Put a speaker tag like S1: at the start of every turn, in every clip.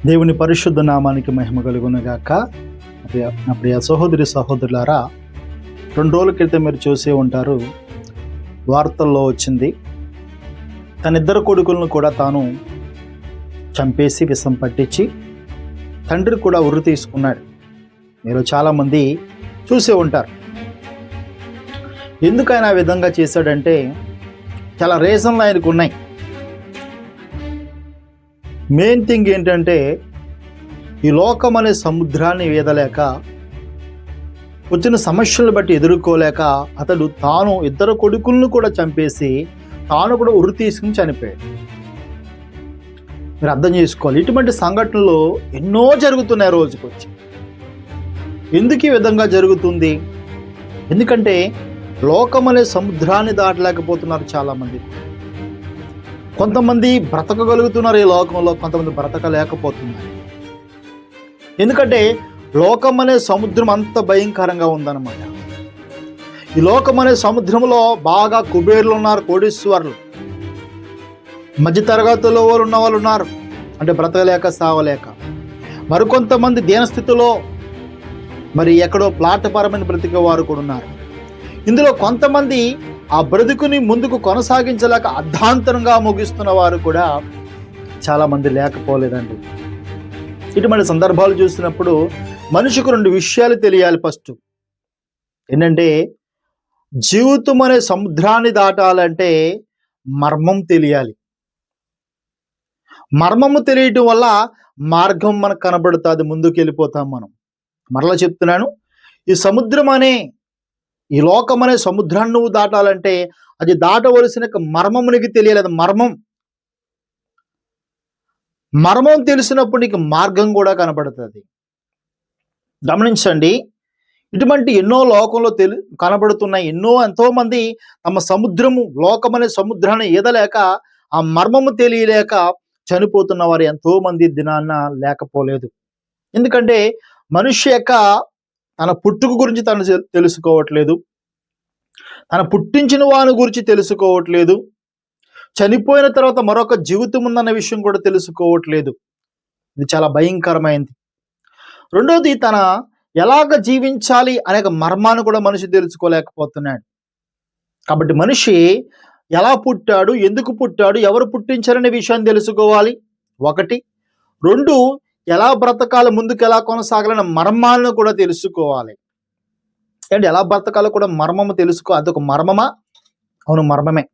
S1: దేవుని పరిశుద్ధ నామానికి మహిమ కలుగునుగాక. నా ప్రియ సహోదరి సహోదరులారా, 2 రోజుల క్రితం మీరు చూసే ఉంటారు, వార్తల్లో వచ్చింది. తన 2 కొడుకులను కూడా తాను చంపేసి విషం పట్టించి తండ్రి కూడా ఉరి తీసుకున్నాడు. మీరు చాలామంది చూసే ఉంటారు. ఎందుకు ఆయన ఆ విధంగా చేశాడంటే చాలా రీజన్లు ఆయనకు ఉన్నాయి. మెయిన్ థింగ్ ఏంటంటే, ఈ లోకం అనే సముద్రాన్ని ఈదలేక, వచ్చిన సమస్యలను బట్టి ఎదుర్కోలేక అతడు తాను 2 కొడుకులను కూడా చంపేసి తాను కూడా ఉరి తీసుకుని చనిపోయాడు. మీరు అర్థం చేసుకోవాలి, ఇటువంటి సంఘటనలు ఎన్నో జరుగుతున్నాయి రోజుకొచ్చి. ఎందుకు ఈ విధంగా జరుగుతుంది? ఎందుకంటే లోకం అనే సముద్రాన్ని దాటలేకపోతున్నారు చాలామంది. కొంతమంది బ్రతకగలుగుతున్నారు ఈ లోకంలో, కొంతమంది బ్రతకలేకపోతున్నారు. ఎందుకంటే లోకం అనే సముద్రం అంత భయంకరంగా ఉందన్నమాట. ఈ లోకం అనే సముద్రంలో బాగా కుబేర్లు ఉన్నారు, కోటీశ్వరులు, మధ్యతరగతిలో వాళ్ళు ఉన్న వాళ్ళు ఉన్నారు, అంటే బ్రతకలేక సావలేక. మరికొంతమంది దీనస్థితిలో మరి ఎక్కడో ప్లాట్ఫారమని బ్రతికే వారు కూడా ఉన్నారు. ఇందులో కొంతమంది ఆ బ్రతుకుని ముందుకు కొనసాగించలేక అర్ధాంతరంగా ముగిస్తున్న వారు కూడా చాలామంది లేకపోలేదండి. ఇటువంటి సందర్భాలు చూసినప్పుడు మనిషికి 2 విషయాలు తెలియాలి. ఫస్ట్ ఏంటంటే, జీవితం అనే సముద్రాన్ని దాటాలంటే మర్మం తెలియాలి. మర్మము తెలియటం వల్ల మార్గం మనకు కనబడుతుంది, ముందుకు వెళ్ళిపోతాం మనం. మరలా చెప్తున్నాను, ఈ సముద్రం అనే ఈ లోకం అనే సముద్రాన్ని నువ్వు దాటాలంటే అది దాటవలసిన మర్మము నీకు తెలియలేదు. మర్మం తెలిసినప్పుడు నీకు మార్గం కూడా కనబడుతుంది. గమనించండి, ఇటువంటి ఎన్నో లోకంలో కనబడుతున్నాయి. ఎంతోమంది తమ లోకం అనే సముద్రాన్ని ఈదలేక, ఆ మర్మము తెలియలేక చనిపోతున్న వారు ఎంతోమంది దినాన్న లేకపోలేదు. ఎందుకంటే మనిషి యొక్క తన పుట్టుక గురించి తను తెలుసుకోవట్లేదు, తన పుట్టించిన వాని గురించి తెలుసుకోవట్లేదు, చనిపోయిన తర్వాత మరొక జీవితం ఉందన్న విషయం కూడా తెలుసుకోవట్లేదు. ఇది చాలా భయంకరమైంది. రెండోది, తన ఎలాగ జీవించాలి అనే మర్మాన్ని కూడా మనిషి తెలుసుకోలేకపోతున్నాడు. కాబట్టి మనిషి ఎలా పుట్టాడు, ఎందుకు పుట్టాడు, ఎవరు పుట్టించారనే విషయాన్ని తెలుసుకోవాలి 1. 2, ఎలా బ్రతకాలి, ముందుకు ఎలా కొనసాగాలనే మర్మాలను కూడా తెలుసుకోవాలి. అంటే ఎలా బ్రతకాలో కూడా మర్మము తెలుసుకో. అదొక మర్మమా? అవును, మర్మమే.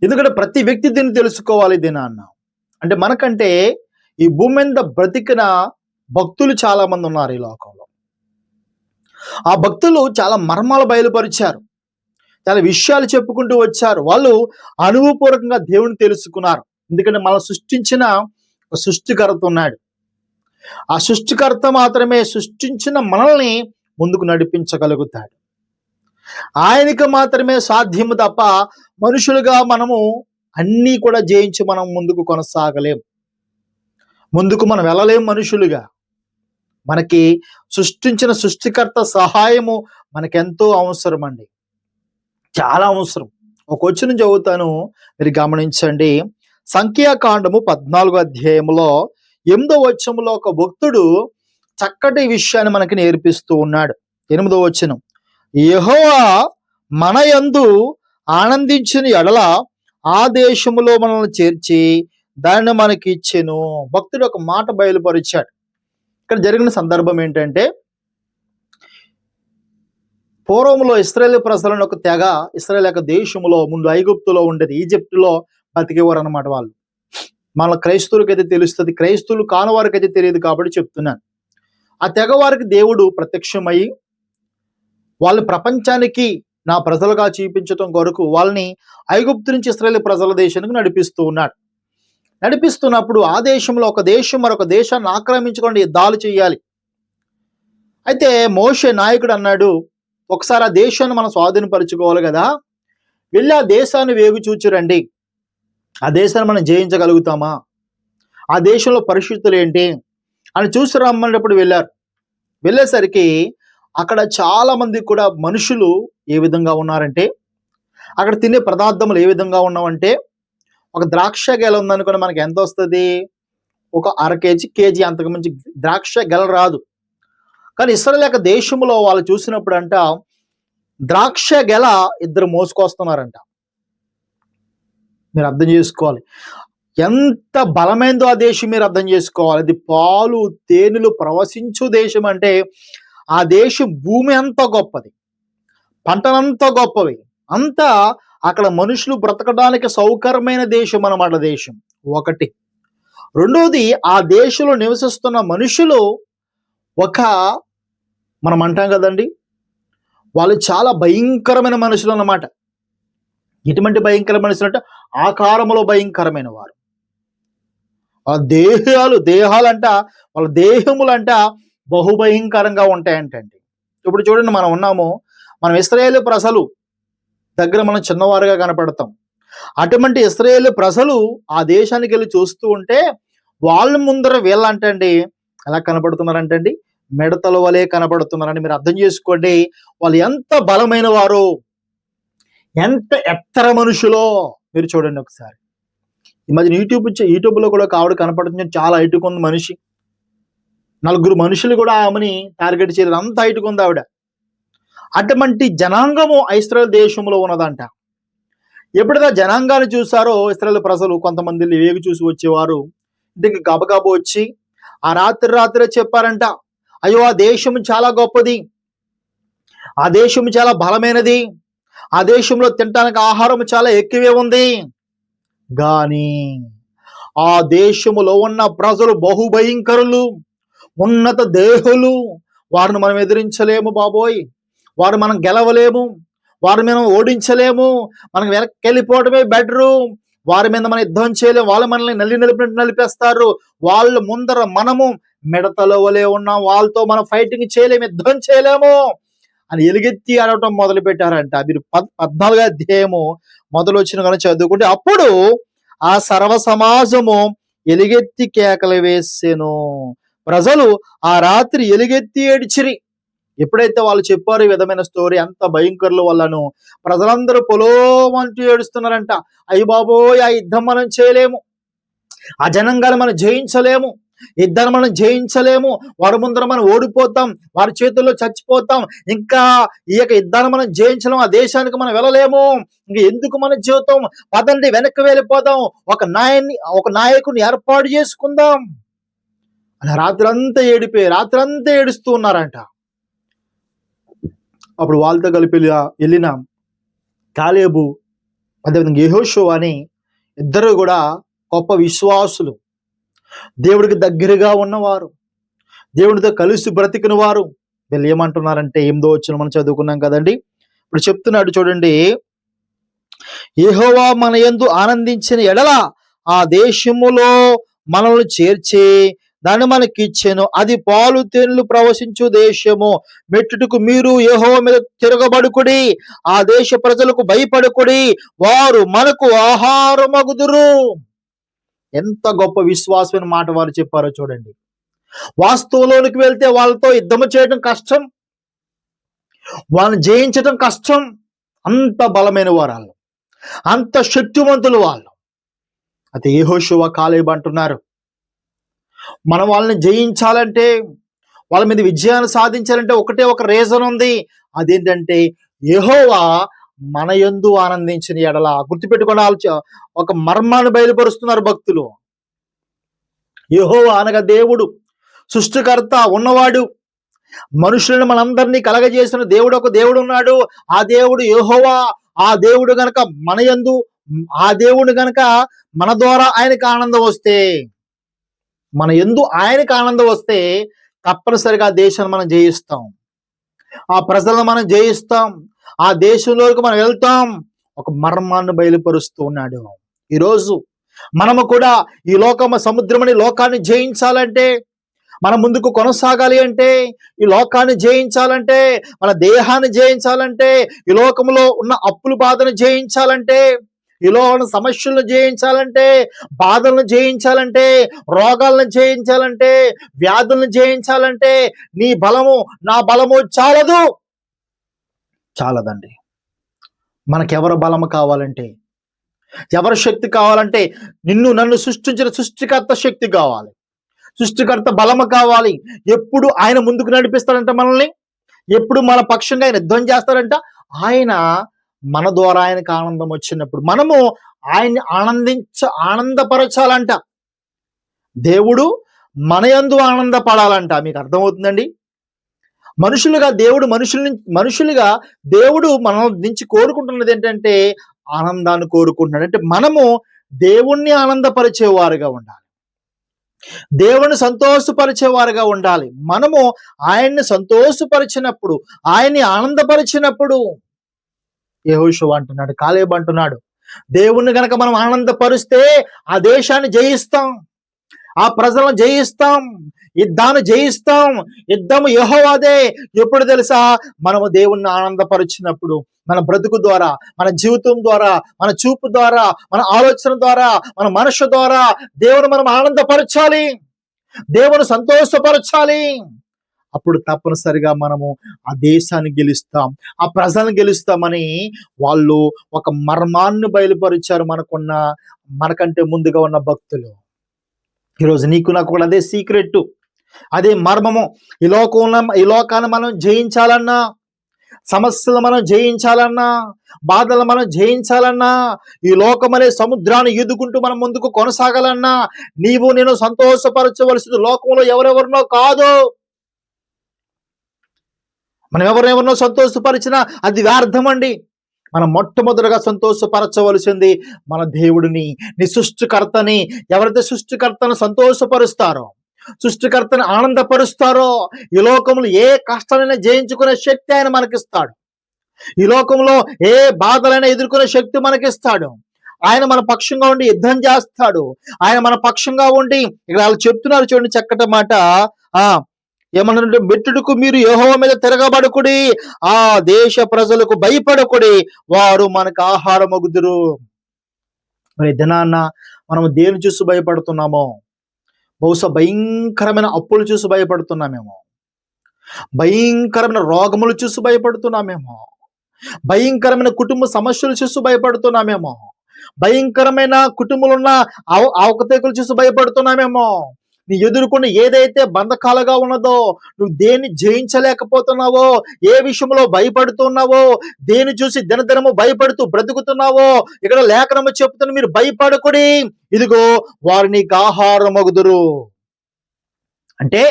S1: ఎందుకంటే ప్రతి వ్యక్తి దీన్ని తెలుసుకోవాలి. దీనాన్న అంటే మనకంటే ఈ భూమి మీద బ్రతికిన భక్తులు చాలా మంది ఉన్నారు ఈ లోకంలో. ఆ భక్తులు చాలా మర్మాలు బయలుపరిచారు, చాలా విషయాలు చెప్పుకుంటూ వచ్చారు. వాళ్ళు అనుభవపూర్వకంగా దేవుని తెలుసుకున్నారు. ఎందుకంటే మనం సృష్టించిన ఒక సృష్టికర్త ఉన్నాడు. ఆ సృష్టికర్త మాత్రమే సృష్టించిన మనల్ని ముందుకు నడిపించగలుగుతాడు. ఆయనకి మాత్రమే సాధ్యము తప్ప మనుషులుగా మనము అన్నీ కూడా జయించి మనం ముందుకు కొనసాగలేం, ముందుకు మనం వెళ్ళలేం. మనుషులుగా మనకి సృష్టించిన సృష్టికర్త సహాయము మనకెంతో అవసరం అండి, చాలా అవసరం. ఒక వచనం చదువుతాను, మీరు గమనించండి. సంఖ్యాకాండము 14వ అధ్యాయంలో 8వ వచనంలో ఒక భక్తుడు చక్కటి విషయాన్ని మనకి నేర్పిస్తూ ఉన్నాడు. 8వ వచనం, యెహోవా మన యందు ఆనందించిన ఎడల ఆ దేశములో మనల్ని చేర్చి దాన్ని మనకి ఇచ్చెను. భక్తుడు ఒక మాట బయలుపరిచాడు. ఇక్కడ జరిగిన సందర్భం ఏంటంటే, పూర్వంలో ఇశ్రాయేలు ప్రజలను ఒక తెగ, ఇశ్రాయేలు యొక్క దేశంలో ముందు ఐగుప్తులో ఉండేది, ఈజిప్టులో బతికేవారు అనమాట. వాళ్ళు మన క్రైస్తవులకైతే తెలుస్తుంది, క్రైస్తవులు కాని వారికైతే తెలియదు కాబట్టి చెప్తున్నాను. ఆ తెగ వారికి దేవుడు ప్రత్యక్షమై వాళ్ళ ప్రపంచానికి నా ప్రజలుగా చూపించడం కొరకు వాళ్ళని ఐగుప్తు నుంచి ఇశ్రాయేలు ప్రజల దేశానికి నడిపిస్తూ ఉన్నాడు. నడిపిస్తున్నప్పుడు ఆ దేశంలో ఒక దేశం మరొక దేశాన్ని ఆక్రమించుకొని యుద్ధాలు చేయాలి. అయితే మోషే నాయకుడు అన్నాడు, ఒకసారి ఆ దేశాన్ని మనం స్వాధీనపరచుకోవాలి కదా, వెళ్ళి ఆ దేశాన్ని వేగు చూచిరండి. ఆ దేశాన్ని మనం జయించగలుగుతామా, ఆ దేశంలో పరిస్థితులు ఏంటి అని చూసి రమ్మన్నప్పుడు వెళ్ళారు. వెళ్ళేసరికి అక్కడ చాలా మంది కూడా మనుషులు ఏ విధంగా ఉన్నారంటే, అక్కడ తినే పదార్థములు ఏ విధంగా ఉన్నామంటే, ఒక ద్రాక్ష గెల ఉందనుకుని మనకి ఎంత వస్తుంది? ఒక అర కేజీ, కేజీ అంతకు మించి ద్రాక్ష గెల రాదు. కానీ ఇశ్రాయేలు యొక్క దేశంలో వాళ్ళు చూసినప్పుడు అంట ద్రాక్ష గెల ఇద్దరు మోసుకొస్తున్నారంట. మీరు అర్థం చేసుకోవాలి. ఎంత బలమైందో ఆ దేశం మీరు అర్థం చేసుకోవాలి. అది పాలు తేనెలు ప్రవశించు దేశం అంటే ఆ దేశం భూమి అంత గొప్పది, పంటనంతా గొప్పవి, అంతా అక్కడ మనుషులు బ్రతకడానికి సౌకర్యమైన దేశం అన్నమాట. దేశం ఒకటి. రెండోది, ఆ దేశంలో నివసిస్తున్న మనుషులు ఒక మనం అంటాం కదండి, వాళ్ళు చాలా భయంకరమైన మనుషులు అన్నమాట. ఎటువంటి భయంకరమైన మనుషులు అంటే ఆకారంలో భయంకరమైన వారు. ఆ దేహాలంట వాళ్ళ దేహములంట బహుభయంకరంగా ఉంటాయంటండి. ఇప్పుడు చూడండి, మనం ఉన్నాము, మనం ఇశ్రాయేలు ప్రజలు దగ్గర మనం చిన్నవారుగా కనపడతాం. అటువంటి ఇశ్రాయేలు ప్రజలు ఆ దేశానికి వెళ్ళి చూస్తూ ఉంటే వాళ్ళ ముందర వీళ్ళంటండి ఎలా కనపడుతున్నారంటండి, మిడతల వలె కనపడుతున్నారని మీరు అర్థం చేసుకోండి. వాళ్ళు ఎంత బలమైన వారు, ఎంత ఎత్తర మనుషులో మీరు చూడండి ఒకసారి. ఈ మధ్య యూట్యూబ్లో కూడా ఒక ఆవిడ కనపడుతుంది, చాలా హైట్గా ఉంది మనిషి. 4 మనుషులు కూడా ఆమెని టార్గెట్ చేయలేదు, అంత హైట్గా ఉంది ఆవిడ. అటువంటి జనాంగము ఇశ్రాయేలు దేశంలో ఉన్నదంట. ఎప్పుడైతే జనాంగాన్ని చూసారో ఇశ్రాయేలు ప్రజలు, కొంతమంది వేగు చూసి వచ్చేవారు ఇంటికి గబగబా వచ్చి ఆ రాత్రి చెప్పారంట, అయ్యో ఆ దేశం చాలా గొప్పది, ఆ దేశం చాలా బలమైనది, ఆ దేశంలో తినడానికి ఆహారం చాలా ఎక్కువే ఉంది, కానీ ఆ దేశములో ఉన్న ప్రజలు బహుభయంకరులు, ఉన్నత దేహులు, వారిని మనం ఎదిరించలేము బాబోయ్, వారు మనం గెలవలేము, వారిని మనం ఓడించలేము, మనకు వెనక్కి వెళ్ళిపోవడమే బెటరు, వారి మీద మనం యుద్ధం చేయలేము, వాళ్ళు మనల్ని నలిపినట్టు నలిపేస్తారు, వాళ్ళ ముందర మనము మిడతల వలె ఉన్నాం, వాళ్ళతో మనం ఫైటింగ్ చేయలేము, యుద్ధం చేయలేము అని ఎలుగెత్తి ఆడటం మొదలు పెట్టారంట. మీరు 14వ అధ్యాయము మొదలు వచ్చిన కానీ చదువుకుంటే, అప్పుడు ఆ సర్వ సమాజము ఎలుగెత్తి కేకలు వేసెను. ప్రజలు ఆ రాత్రి ఎలుగెత్తి ఏడ్చిరి. ఎప్పుడైతే వాళ్ళు చెప్పారు ఈ విధమైన స్టోరీ, అంత భయంకరులు వాళ్ళను, ప్రజలందరూ పొలోమంటూ ఏడుస్తున్నారంట. అయ్య బాబోయ్, ఆ యుద్ధం మనం చేయలేము, ఆ జనంగాలు మనం జయించలేము, యుద్ధాన్ని మనం జయించలేము, వారి ముందర మనం ఓడిపోతాం, వారి చేతుల్లో చచ్చిపోతాం, ఇంకా ఈ యొక్క యుద్ధాన్ని మనం జయించలేము, ఆ దేశానికి మనం వెళ్ళలేము, ఇంక ఎందుకు మన జీవితం, పదండి వెనక్కి వెళ్ళిపోదాం, ఒక నాయకుని ఏర్పాటు చేసుకుందాం అని రాత్రంతా ఏడుస్తూ ఉన్నారంట. అప్పుడు వాళ్ళతో కలిపి వెళ్ళిన కాలేబు, అదేవిధంగా యెహోషువ అని ఇద్దరు కూడా గొప్ప విశ్వాసులు, దేవుడికి దగ్గరగా ఉన్నవారు, దేవుడితో కలిసి బ్రతికిన వారు. వీళ్ళు ఏమంటున్నారంటే 8వ వచనం మనం చదువుకున్నాం కదండి, ఇప్పుడు చెప్తున్నాడు చూడండి, యెహోవా మన యందు ఆనందించిన ఎడల ఆ దేశములో మనల్ని చేర్చి దాన్ని మనకిచ్చెను, అది పాలు తేనెలు ప్రవశించు దేశము, మెట్టుటకు మీరు యెహోవా మీద తిరగబడుకుడి, ఆ దేశ ప్రజలకు భయపడుకుడి, వారు మనకు ఆహారమగుదురు. ఎంత గొప్ప విశ్వాసమైన మాట వారు చెప్పారో చూడండి. వాస్తవంలోనికి వెళ్తే వాళ్ళతో యుద్ధము చేయడం కష్టం, వాళ్ళని జయించడం కష్టం, అంత బలమైన వారు, అంత శక్తివంతులు వాళ్ళు. అయితే యెహోషువ కాలేబు అంటున్నారు, మనం వాళ్ళని జయించాలంటే, వాళ్ళ మీద విజయాన్ని సాధించాలంటే ఒకటే ఒక రీజన్ ఉంది, అదేంటంటే యెహోవా మన యందు ఆనందించిన ఎడల. గుర్తుపెట్టుకోవాలి, ఒక మర్మాన్ని బయలుపరుస్తున్నారు భక్తులు. యెహోవా అనగా దేవుడు, సృష్టికర్త, ఉన్నవాడు, మనుషులను మనందరినీ కలగజేసిన దేవుడు, ఒక దేవుడు ఉన్నాడు, ఆ దేవుడు యెహోవా. ఆ దేవుడు గనక మన యందు, ఆ దేవుడు గనక మన ద్వారా ఆయనకు ఆనందం వస్తే, మన యందు ఆయనకు ఆనందం వస్తే తప్పనిసరిగా ఆ దేశాన్ని మనం జయిస్తాం, ఆ ప్రజలను మనం జయిస్తాం, ఆ దేశంలోకి మనం వెళ్తాం. ఒక మర్మాన్ని బయలుపరుస్తూ ఉన్నాడు. ఈరోజు మనము కూడా ఈ సముద్రమని లోకాన్ని జయించాలంటే, మన ముందుకు కొనసాగాలి అంటే, ఈ లోకాన్ని జయించాలంటే, మన దేహాన్ని జయించాలంటే, ఈ లోకంలో ఉన్న అప్పుల బాధను జయించాలంటే, ఈలో ఉన్న సమస్యలను జయించాలంటే, బాధలను జయించాలంటే, రోగాలను జయించాలంటే, వ్యాధులను జయించాలంటే, నీ బలము నా బలము చాలదండి. మనకెవరు బలము కావాలంటే, ఎవరి శక్తి కావాలంటే, నన్ను సృష్టించిన సృష్టికర్త శక్తి కావాలి. సృష్టికర్త బలము కావాలి. ఎప్పుడు ఆయన ముందుకు నడిపిస్తాడంట మనల్ని, ఎప్పుడు మన పక్షంగా ఆయన యుద్ధం చేస్తాడంట. ఆయన మన ద్వారా ఆయనకు ఆనందం వచ్చినప్పుడు మనము ఆయన్ని ఆనందపరచాలంట. దేవుడు మన యందు ఆనందపడాలంట. మీకు అర్థమవుతుందండి? మనుషులుగా దేవుడు మన నుంచి కోరుకుంటున్నది ఏంటంటే ఆనందాన్ని కోరుకుంటున్నాడు. అంటే మనము దేవుణ్ణి ఆనందపరిచేవారుగా ఉండాలి, దేవుని సంతోషపరిచేవారుగా ఉండాలి. మనము ఆయన్ని సంతోషపరిచినప్పుడు, ఆయన్ని ఆనందపరిచినప్పుడు, యెహోషువ అంటున్నాడు, కాలేబు అంటున్నాడు, దేవుణ్ణి గనక మనం ఆనందపరిస్తే ఆ దేశాన్ని జయిస్తాం, ఆ ప్రజలను జయిస్తాం, యుద్ధాన్ని జయిస్తాం. యుద్ధము యెహోవాదే. ఎప్పుడు తెలుసా? మనము దేవుణ్ణి ఆనందపరిచినప్పుడు, మన బ్రతుకు ద్వారా, మన జీవితం ద్వారా, మన చూపు ద్వారా, మన ఆలోచన ద్వారా, మన మనసు ద్వారా దేవుని మనం ఆనందపరచాలి, దేవుని సంతోషపరచాలి. అప్పుడు తప్పనిసరిగా మనము ఆ దేశాన్ని గెలుస్తాం, ఆ ప్రజలను గెలుస్తామని వాళ్ళు ఒక మర్మాన్ని బయలుపరిచారు మనకంటే ముందుగా ఉన్న భక్తులు. ఈరోజు నీకు నాకు కూడా అదే సీక్రెట్, అదే మర్మము. ఈ లోకాన్ని మనం జయించాలన్నా, సమస్యలు మనం జయించాలన్నా, బాధలు మనం జయించాలన్నా, ఈ లోకమనే సముద్రాన్ని ఈదుకుంటూ మనం ముందుకు కొనసాగాలన్నా, నీవు నేను సంతోషపరచవలసింది లోకంలో ఎవరెవరినో కాదు. మనం ఎవరెవరినో సంతోషపరిచినా అది వ్యర్థం అండి. మనం మొట్టమొదటిగా సంతోషపరచవలసింది మన దేవుడిని, నీ సృష్టికర్తని. ఎవరైతే సృష్టికర్తను సంతోషపరుస్తారో, సృష్టికర్తని ఆనందపరుస్తారో, ఈ లోకంలో ఏ కష్టాలైనా జయించుకునే శక్తి ఆయన మనకిస్తాడు. ఈ లోకంలో ఏ బాధలైనా ఎదుర్కొనే శక్తి మనకిస్తాడు. ఆయన మన పక్షంగా ఉండి యుద్ధం చేస్తాడు. ఆయన మన పక్షంగా ఉండి, ఇక్కడ వాళ్ళు చెప్తున్నారు చూడండి చక్కటి మాట. ఏమన్నారంటే, మెట్టుడుకు మీరు యెహోవా మీద తిరగబడుకుడి, ఆ దేశ ప్రజలకు భయపడకుడి, వారు మనకు ఆహారమగుదురు. మరి దినాన్న మనం దేని చూసి భయపడుతున్నామో? బహుశా భయంకరమైన అప్పులు చూసి భయపడుతున్నామేమో, భయంకరమైన రోగములు చూసి భయపడుతున్నామేమో, భయంకరమైన కుటుంబ సమస్యలు చూసి భయపడుతున్నామేమో, భయంకరమైన కుటుంబంలో అవకతవకలు చూసి భయపడుతున్నామేమో. నీ ఎదుర్కొని ఏదైతే బంధకాలుగా ఉన్నదో, నువ్వు దేన్ని జయించలేకపోతున్నావో, ఏ విషయంలో భయపడుతున్నావో, దేని చూసి దినదినము భయపడుతూ బ్రతుకుతున్నావో, ఇక్కడ లేఖనము చెప్తున్న, మీరు భయపడకుడి, ఇదిగో వారు నీకు ఆహారమగుదురు. అంటే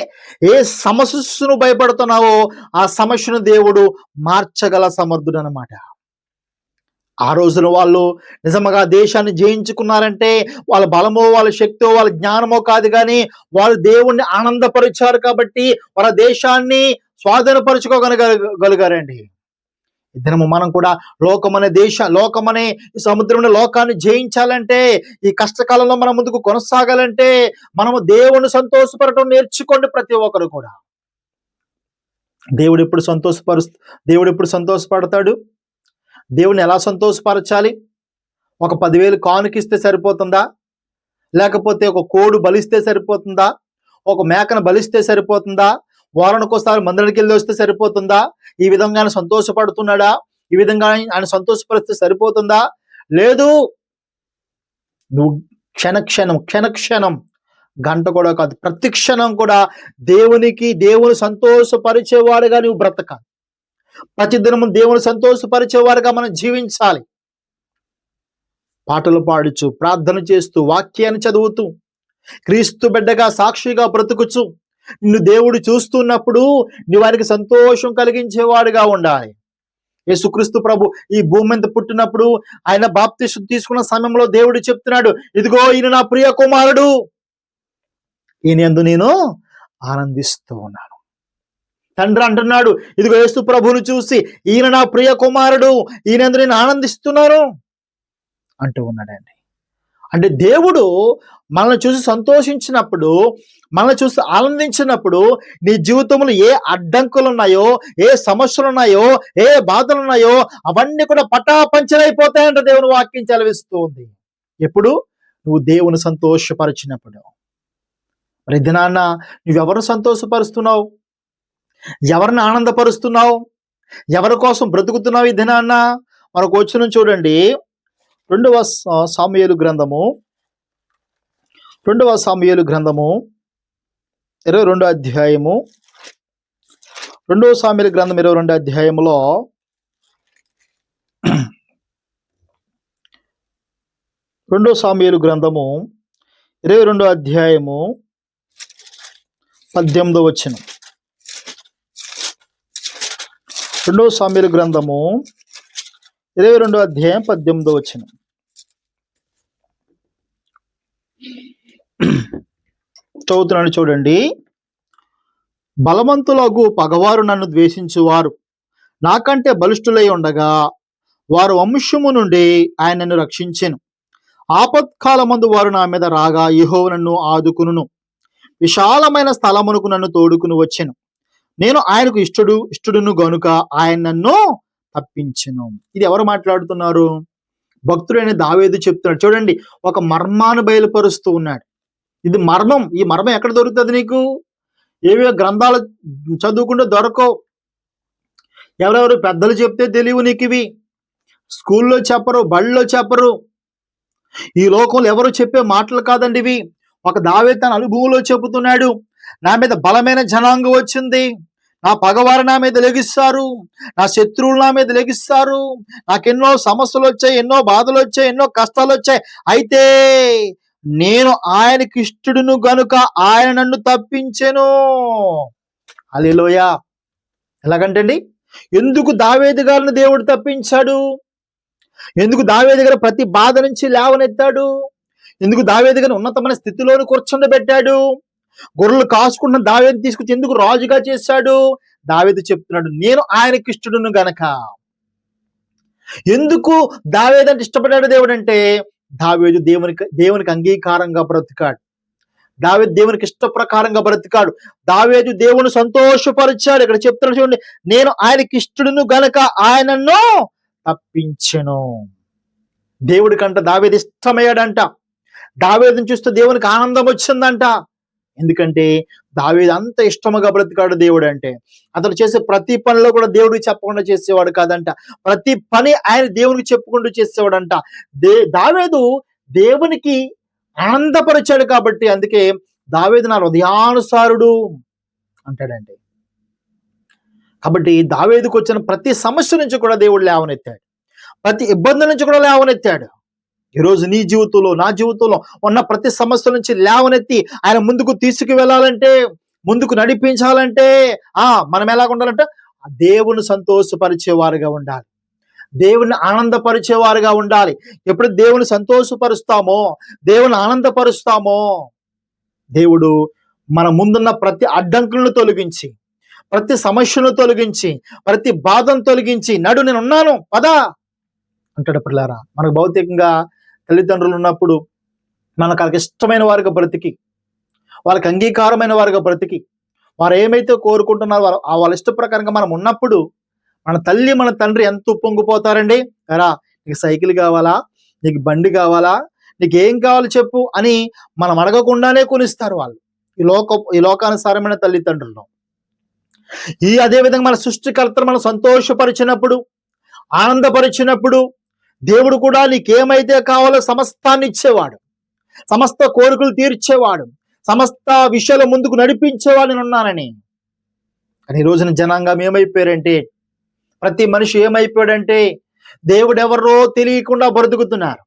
S1: ఏ సమస్యను భయపడుతున్నావో ఆ సమస్యను దేవుడు మార్చగల సమర్థుడు అన్నమాట. ఆ రోజున వాళ్ళు నిజంగా దేశాన్ని జయించుకున్నారంటే వాళ్ళ బలమో, వాళ్ళ శక్తో, వాళ్ళ జ్ఞానమో కాదు, కానీ వాళ్ళు దేవుణ్ణి ఆనందపరిచారు కాబట్టి వాళ్ళ దేశాన్ని స్వాధీనపరచుకోగలిగారండి. ఇద్దరము మనం కూడా లోకమనే సముద్రంలో లోకాన్ని జయించాలంటే, ఈ కష్టకాలంలో మనం ముందుకు కొనసాగాలంటే మనము దేవుణ్ణి సంతోషపడటం నేర్చుకోండి ప్రతి ఒక్కరు కూడా. దేవుడు ఎప్పుడు సంతోషపడతాడు? దేవుని ఎలా సంతోషపరచాలి? ఒక 10,000 కానుకిస్తే సరిపోతుందా? లేకపోతే ఒక కోడు బలిస్తే సరిపోతుందా? ఒక మేకను బలిస్తే సరిపోతుందా? వారానికోసారి మందిరానికి వెళ్ళి వస్తే సరిపోతుందా? ఈ విధంగా ఆయన సంతోషపడుతున్నాడా? ఈ విధంగా ఆయన సంతోషపరిస్తే సరిపోతుందా? లేదు. నువ్వు క్షణక్షణం గంట కూడా కాదు, ప్రతి క్షణం కూడా దేవుని సంతోషపరిచేవాడుగా నువ్వు బ్రతకాలి. ప్రతిదినము దేవుని సంతోషపరిచేవారుగా మనం జీవించాలి. పాటలు పాడుచు, ప్రార్థన చేస్తూ, వాక్యాన్ని చదువుతూ, క్రీస్తు బిడ్డగా సాక్షిగా బ్రతుకుచు, నిన్ను దేవుడు చూస్తున్నప్పుడు నువ్వు ఆయనకి సంతోషం కలిగించేవాడుగా ఉండాలి. యేసుక్రీస్తు ప్రభు ఈ భూమి మీద పుట్టినప్పుడు ఆయన బాప్తిసం తీసుకున్న సమయంలో దేవుడు చెప్తున్నాడు, ఇదిగో ఈయన నా ప్రియ కుమారుడు, ఈయన యందు నేను ఆనందిస్తూ ఉన్నాను. తండ్రి అంటున్నాడు, ఇదిగో యేసు ప్రభువును చూసి, ఈయన నా ప్రియ కుమారుడు, ఈయన యందు నేను ఆనందిస్తున్నాను అంటూ ఉన్నాడండి. అంటే దేవుడు మనల్ని చూసి సంతోషించినప్పుడు, మనల్ని చూసి ఆనందించినప్పుడు, నీ జీవితంలో ఏ అడ్డంకులు ఉన్నాయో, ఏ సమస్యలు ఉన్నాయో, ఏ బాధలు ఉన్నాయో అవన్నీ కూడా పటాపంచలైపోతాయంట. దేవుని వాక్యం చదివిస్తూ ఉంది. ఎప్పుడు? నువ్వు దేవుని సంతోషపరిచినప్పుడు. మరి దినాన్న నువ్వెవరిని సంతోషపరుస్తున్నావు? ఎవరిని ఆనందపరుస్తున్నావు? ఎవరి కోసం బ్రతుకుతున్నావు ఈ దినాన్న? మనకు వచ్చిన చూడండి, 2వ సాముయేలు గ్రంథము 22 అధ్యాయము, 2 సామెల గ్రంథం 22 అధ్యాయములో 2 సామెలు గ్రంథము 22 అధ్యాయము 18వ వచనం. 2 సామెలు గ్రంథము 22 అధ్యాయం 18వ వచనం. చదువుతున్నాను చూడండి. బలవంతులగు పగవారు నన్ను ద్వేషించువారు నాకంటే బలిష్ఠులై ఉండగా వారు వంశము నుండి ఆయన నన్ను రక్షించెను. ఆపత్కాలమందు వారు నా మీద రాగా యెహోవా నన్ను ఆదుకును. విశాలమైన స్థలమునకు నన్ను తోడుకుని వచ్చెను. నేను ఆయనకు ఇష్టడును గనుక ఆయన నన్ను తప్పించెను. ఇది ఎవరు మాట్లాడుతున్నారు? భక్తుడైన దావీదు చెప్తున్నాడు. చూడండి, ఒక మర్మాన్ని బయలుపరుస్తూ ఉన్నాడు. ఇది మర్మం. ఈ మర్మం ఎక్కడ దొరుకుతుంది నీకు? ఏవో గ్రంథాలు చదువుకుంటే దొరకవు. ఎవరెవరు పెద్దలు చెప్తే తెలియవు నీకు ఇవి. స్కూల్లో చెప్పరు, బళ్ళలో చెప్పరు. ఈ లోకంలో ఎవరు చెప్పే మాటలు కాదండి ఇవి. ఒక దావీదు తన అనుభవంలో చెబుతున్నాడు. నా మీద బలమైన జనాంగం వచ్చింది, నా పగవారు నా మీద లెగిస్తారు, నా శత్రువులు నా మీద లెగిస్తారు, నాకెన్నో సమస్యలు వచ్చాయి, ఎన్నో బాధలు వచ్చాయి, ఎన్నో కష్టాలు వచ్చాయి. అయితే నేను ఆయనకి ఇష్టడును గనుక ఆయన నన్ను తప్పించెను. హల్లెలూయా. ఎలాగంటండి? ఎందుకు దావీదు గారిని దేవుడు తప్పించాడు? ఎందుకు దావీదు గారు ప్రతి బాధ నుంచి లేవనెత్తాడు? ఎందుకు దావీదు గారిని ఉన్నతమైన స్థితిలోని కూర్చుండబెట్టాడు? గొర్రెలు కాసుకున్న దావీదు తీసుకొచ్చి ఎందుకు రాజుగా చేశాడు? దావీదు చెప్తున్నాడు, నేను ఆయనకి ఇష్టడును గనక. ఎందుకు దావీదు అంటే ఇష్టపడ్డాడు దేవుడు అంటే, దావీదు దేవునికి అంగీకారంగా బ్రతికాడు. దావీదు దేవునికి ఇష్ట ప్రకారంగా బ్రతికాడు. దావీదు దేవుని సంతోషపరిచాడు. ఇక్కడ చెప్తున్నాడు చూడండి, నేను ఆయనకి ఇష్టడును గనక ఆయనను తప్పించెను. దేవుడికంట దావీదు ఇష్టమయ్యాడంట. దావీదుని చూస్తే దేవునికి ఆనందం వచ్చిందంట. ఎందుకంటే దావీదు అంత ఇష్టముగా బ్రతికాడు దేవుడు అంటే. అతను చేసే ప్రతి పనిలో కూడా దేవుడికి చెప్పకుండా చేసేవాడు కాదంట. ప్రతి పని ఆయన దేవునికి చెప్పుకుంటూ చేసేవాడంట. దావీదు దేవునికి ఆనందపరిచాడు కాబట్టి అందుకే దావీదు నా హృదయానుసారుడు అంటాడండి. కాబట్టి దావీదుకు వచ్చిన ప్రతి సమస్య నుంచి కూడా దేవుడు లేవనెత్తాడు. ప్రతి ఇబ్బంది నుంచి కూడా లేవనెత్తాడు. ఈరోజు నీ జీవితంలో, నా జీవితంలో ఉన్న ప్రతి సమస్య నుంచి లేవనెత్తి ఆయన ముందుకు తీసుకు వెళ్ళాలంటే, ముందుకు నడిపించాలంటే మనం ఎలాగ ఉండాలంటే దేవుని సంతోషపరిచేవారుగా ఉండాలి. దేవుని ఆనందపరిచేవారుగా ఉండాలి. ఎప్పుడు దేవుని సంతోషపరుస్తామో, దేవుని ఆనందపరుస్తామో, దేవుడు మన ముందున్న ప్రతి అడ్డంకులను తొలగించి, ప్రతి సమస్యను తొలగించి, ప్రతి బాధను తొలగించి, నడు నేను ఉన్నాను పదా అంటాడు. పిల్లారా, మనకు భౌతికంగా తల్లిదండ్రులు ఉన్నప్పుడు మనకు వాళ్ళకి ఇష్టమైన వారిగా బ్రతికి, వాళ్ళకి అంగీకారమైన వారిగా బ్రతికి, వారు ఏమైతే కోరుకుంటున్నారో వాళ్ళ ఇష్ట ప్రకారంగా మనం ఉన్నప్పుడు మన తల్లి మన తండ్రి ఎంత ఉప్పొంగిపోతారండి. రా, నీకు సైకిల్ కావాలా, నీకు బండి కావాలా, నీకు ఏం కావాలి చెప్పు అని మనం అడగకుండానే కొనిస్తారు వాళ్ళు. ఈ లోకానుసారమైన తల్లిదండ్రులు. అదే విధంగా మన సృష్టికర్తను మనం సంతోషపరిచినప్పుడు, ఆనందపరిచినప్పుడు దేవుడు కూడా నీకేమైతే కావాలో సమస్తాన్ని ఇచ్చేవాడు, సమస్త కోరికలు తీర్చేవాడు, సమస్త విషయాలు ముందుకు నడిపించేవాడిని ఉన్నానని. కానీ ఈ రోజున జనాంగం ఏమైపోయారంటే, ప్రతి మనిషి ఏమైపోయాడంటే దేవుడు ఎవరో తెలియకుండా బ్రతుకుతున్నారు.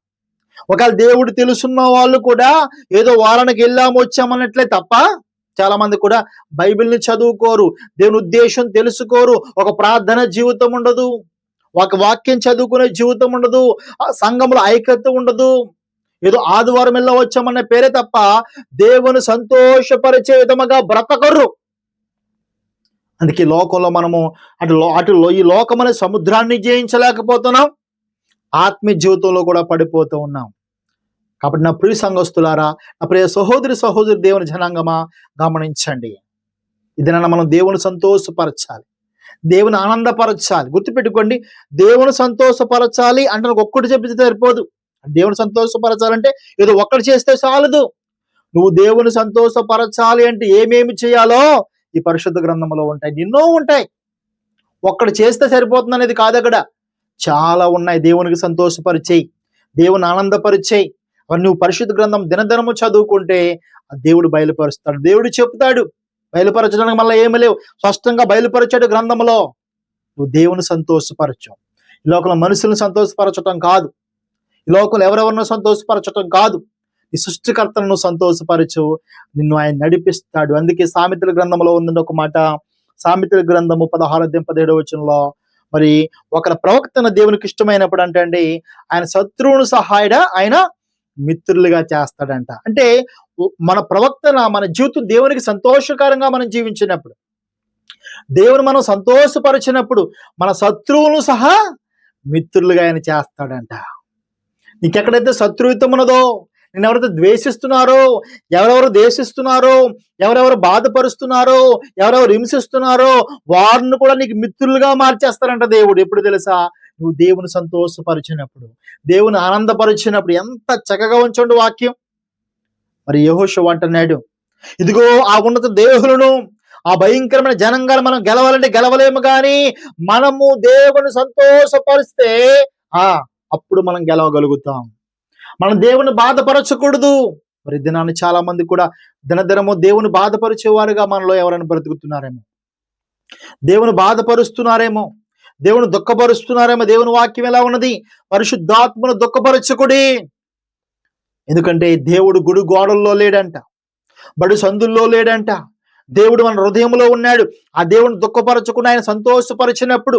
S1: ఒకవేళ దేవుడు తెలుసున్న వాళ్ళు కూడా ఏదో వారానికి వచ్చామన్నట్లే తప్ప చాలా మంది కూడా బైబిల్ని చదువుకోరు, దేవుని ఉద్దేశం తెలుసుకోరు, ఒక ప్రార్థన జీవితం ఉండదు, ఒక వాక్యం చదువుకునే జీవితం ఉండదు, సంఘంలో ఐక్యత ఉండదు. ఏదో ఆదివారం వచ్చామన్న పేరే తప్ప దేవుని సంతోషపరిచే విధముగా బ్రతకరు. అందుకే లోకంలో మనము ఈ లోకం అనే సముద్రాన్ని జయించలేకపోతున్నాం, ఆత్మీయ జీవితంలో కూడా పడిపోతూ ఉన్నాం. కాబట్టి నా ప్రియ సంఘస్థులారా, నా ప్రియ సహోదరి దేవుని జనాంగమా, గమనించండి. ఇదైనా మనం దేవుని సంతోషపరచాలి, దేవుని ఆనందపరచాలి. గుర్తుపెట్టుకోండి, దేవుని సంతోషపరచాలి అంటే నాకు ఒక్కటి చెప్తే సరిపోదు. దేవుని సంతోషపరచాలంటే ఏదో ఒక్కటి చేస్తే చాలదు. నువ్వు దేవుని సంతోషపరచాలి అంటే ఏమేమి చేయాలో ఈ పరిశుద్ధ గ్రంథంలో ఉంటాయి, ఎన్నో ఉంటాయి. ఒక్కటి చేస్తే సరిపోతుంది అనేది కాదు, అక్కడ చాలా ఉన్నాయి. దేవునికి సంతోషపరిచేయి, దేవుని ఆనందపరిచేయి. నువ్వు పరిశుద్ధ గ్రంథం దినదినము చదువుకుంటే ఆ దేవుడు బయలుపరుస్తాడు, దేవుడు చెప్తాడు. బయలుపరచడానికి మళ్ళీ ఏమీ లేవు. స్పష్టంగా బయలుపరిచాడు గ్రంథంలో. నువ్వు దేవుని సంతోషపరచు. ఈ లోకంలో మనుషులను సంతోషపరచటం కాదు, ఈ లోకంలో ఎవరెవరినో సంతోషపరచటం కాదు, ఈ సృష్టికర్తను నువ్వు సంతోషపరచు, నిన్ను ఆయన నడిపిస్తాడు. అందుకే సామెతల గ్రంథంలో ఉందండి ఒక మాట. సామెతల గ్రంథము 16-17 మరి ఒక ప్రవక్తన దేవునికి ఇష్టమైనప్పుడు అంటే అండి, ఆయన శత్రువును సహాయడా ఆయన మిత్రులుగా చేస్తాడంట. అంటే మన ప్రవక్తన మన జీవితం దేవునికి సంతోషకరంగా మనం జీవించినప్పుడు, దేవుని మనం సంతోషపరిచినప్పుడు మన శత్రువులను సహా మిత్రులుగా ఆయన చేస్తాడంట. నీకెక్కడైతే శత్రుత్వం ఉన్నదో, నేను ఎవరైతే ద్వేషిస్తున్నారో, ఎవరెవరు దేశిస్తున్నారో, ఎవరెవరు బాధపరుస్తున్నారో, ఎవరెవరు హింసిస్తున్నారో వారిని కూడా నీకు మిత్రులుగా మార్చేస్తారంట దేవుడు. ఎప్పుడు తెలుసా? నువ్వు దేవుని సంతోషపరిచినప్పుడు, దేవుని ఆనందపరిచినప్పుడు. ఎంత చక్కగా ఉంచండి వాక్యం. మరి యెహోషువ అంటున్నాడు, ఇదిగో ఆ ఉన్నత దేహులను, ఆ భయంకరమైన జనంగాను మనం గెలవాలంటే గెలవలేము, కానీ మనము దేవుని సంతోషపరిస్తే అప్పుడు మనం గెలవగలుగుతాం. మనం దేవుని బాధపరచకూడదు. మరి దినాన్ని చాలా మంది కూడా దినదినము దేవుని బాధపరిచేవారుగా మనలో ఎవరైనా బ్రతుకుతున్నారేమో, దేవుని బాధపరుస్తున్నారేమో, దేవుని దుఃఖపరుస్తున్నారేమో. దేవుని వాక్యం ఎలా ఉన్నది? పరిశుద్ధాత్మను దుఃఖపరచకుడి. ఎందుకంటే దేవుడు గుడి గోడల్లో లేడంట, బడి సందుల్లో లేడంట. దేవుడు మన హృదయంలో ఉన్నాడు. ఆ దేవుని దుఃఖపరచకుండా ఆయన సంతోషపరిచినప్పుడు,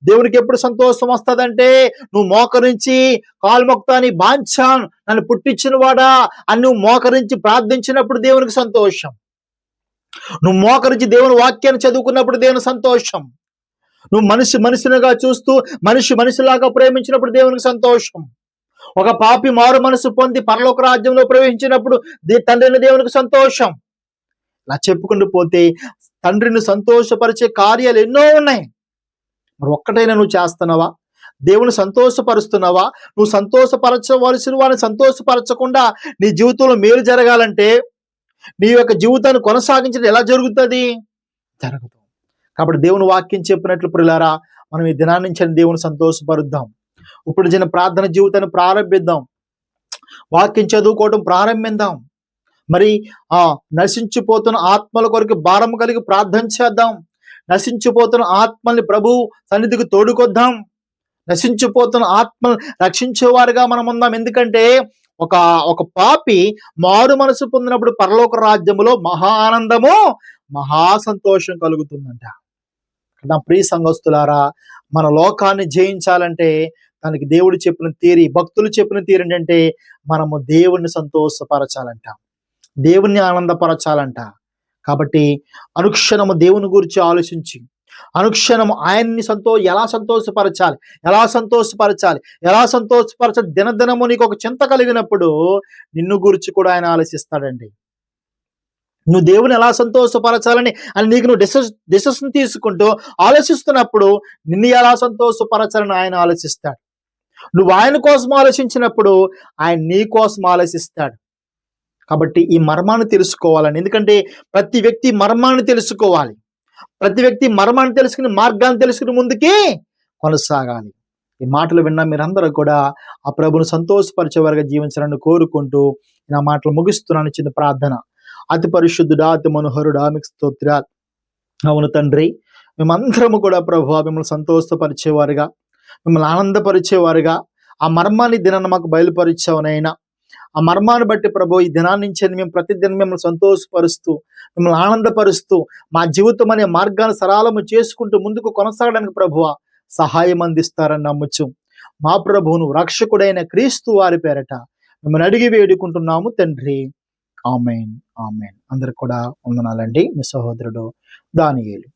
S1: దేవునికి ఎప్పుడు సంతోషం వస్తుందంటే, నువ్వు మోకరించి కాలు మొక్తాని బాంఛాన్ నన్ను పుట్టించిన వాడా అని నువ్వు మోకరించి ప్రార్థించినప్పుడు దేవునికి సంతోషం. నువ్వు మోకరించి దేవుని వాక్యాన్ని చదువుకున్నప్పుడు దేవుని సంతోషం. నువ్వు మనిషినిగా చూస్తూ మనిషిలాగా ప్రేమించినప్పుడు దేవునికి సంతోషం. ఒక పాపి మారు మనసు పొంది పరలోక రాజ్యంలో ప్రవేశించినప్పుడు తండ్రిని దేవునికి సంతోషం. ఇలా చెప్పుకుంటూ పోతే తండ్రిని సంతోషపరిచే కార్యాలు ఎన్నో ఉన్నాయి. మరి ఒక్కటైనా నువ్వు చేస్తున్నావా? దేవుని సంతోషపరుస్తున్నావా? నువ్వు సంతోషపరచవలసిన వారిని సంతోషపరచకుండా నీ జీవితంలో మేలు జరగాలంటే నీ యొక్క జీవితాన్ని కొనసాగించడం ఎలా జరుగుతుంది? జరగదు. కాబట్టి దేవుని వాక్యం చెప్పినట్లు ప్రియులారా, మనం ఈ దినాన్ని నుంచి దేవుని సంతోషపరుద్దాం. ఇప్పుడు చిన్న ప్రార్థన జీవితాన్ని ప్రారంభిద్దాం. వాక్యం చదువుకోవడం ప్రారంభిద్దాం. మరి నశించిపోతున్న ఆత్మల కొరకు భారం కలిగి ప్రార్థన చేద్దాం. నశించిపోతున్న ఆత్మల్ని ప్రభు సన్నిధికి తోడుకొద్దాం. నశించిపోతున్న ఆత్మను రక్షించేవారుగా మనం ఉందాం. ఎందుకంటే ఒక పాపి మారు మనసు పొందినప్పుడు పరలోక రాజ్యములో మహా ఆనందము, మహా సంతోషం కలుగుతుందంట. నా ప్రియ సంఘస్థులారా, మన లోకాన్ని జయించాలంటే దానికి దేవుడు చెప్పిన తీరి, భక్తులు చెప్పిన తీరు ఏంటంటే, మనము దేవుణ్ణి సంతోషపరచాలంట, దేవుణ్ణి ఆనందపరచాలంట. కాబట్టి అనుక్షణము దేవుని గురించి ఆలోచించి, అనుక్షణము ఆయన్ని ఎలా సంతోషపరచాలి దినదినము నీకు ఒక చింత కలిగినప్పుడు నిన్ను గురించి కూడా ఆయన ఆలోచిస్తాడండి. నువ్వు దేవుని ఎలా సంతోషపరచాలని నీకు నువ్వు డిసిషన్ తీసుకుంటూ ఆలోచిస్తున్నప్పుడు నిన్ను ఎలా సంతోషపరచాలని ఆయన ఆలోచిస్తాడు. నువ్వు ఆయన కోసం ఆలోచించినప్పుడు ఆయన నీ కోసం ఆలోచిస్తాడు. కాబట్టి ఈ మర్మాన్ని తెలుసుకోవాలని, ఎందుకంటే ప్రతి వ్యక్తి మర్మాన్ని తెలుసుకోవాలి. ప్రతి వ్యక్తి మర్మాన్ని తెలుసుకుని మార్గాన్ని తెలుసుకుని ముందుకి కొనసాగాలి. ఈ మాటలు విన్నా మీరందరూ కూడా ఆ ప్రభుని సంతోషపరిచేవారుగా జీవించాలని కోరుకుంటూ నా మాటలు ముగిస్తున్నాను. చిన్న ప్రార్థన. అతి పరిశుద్ధుడా, అతి మనోహరుడా, మీకు స్తోత్రాలు. అవును తండ్రి, మేమందరము కూడా ప్రభు మిమ్మల్ని సంతోషపరిచేవారుగా, మిమ్మల్ని ఆనందపరిచేవారుగా ఆ మర్మాన్ని దినాన్ని మాకు బయలుపరిచావునైనా. ఆ మర్మాన్ని బట్టి ప్రభు ఈ దినాన్ని నుంచి మేము ప్రతిదినం మిమ్మల్ని సంతోషపరుస్తూ, మిమ్మల్ని ఆనందపరుస్తూ మా జీవితం అనే మార్గాన్ని సరళము చేసుకుంటూ ముందుకు కొనసాగడానికి ప్రభువా సహాయం అందిస్తారని నమ్ముచు మా ప్రభువును రక్షకుడైన క్రీస్తు వారి పేరట మిమ్మల్ని అడిగి వేడుకుంటున్నాము తండ్రి. ఆమేన్, ఆమేన్. అందరికి కూడా వందనాలండి. మీ సహోదరుడు దానియేలు.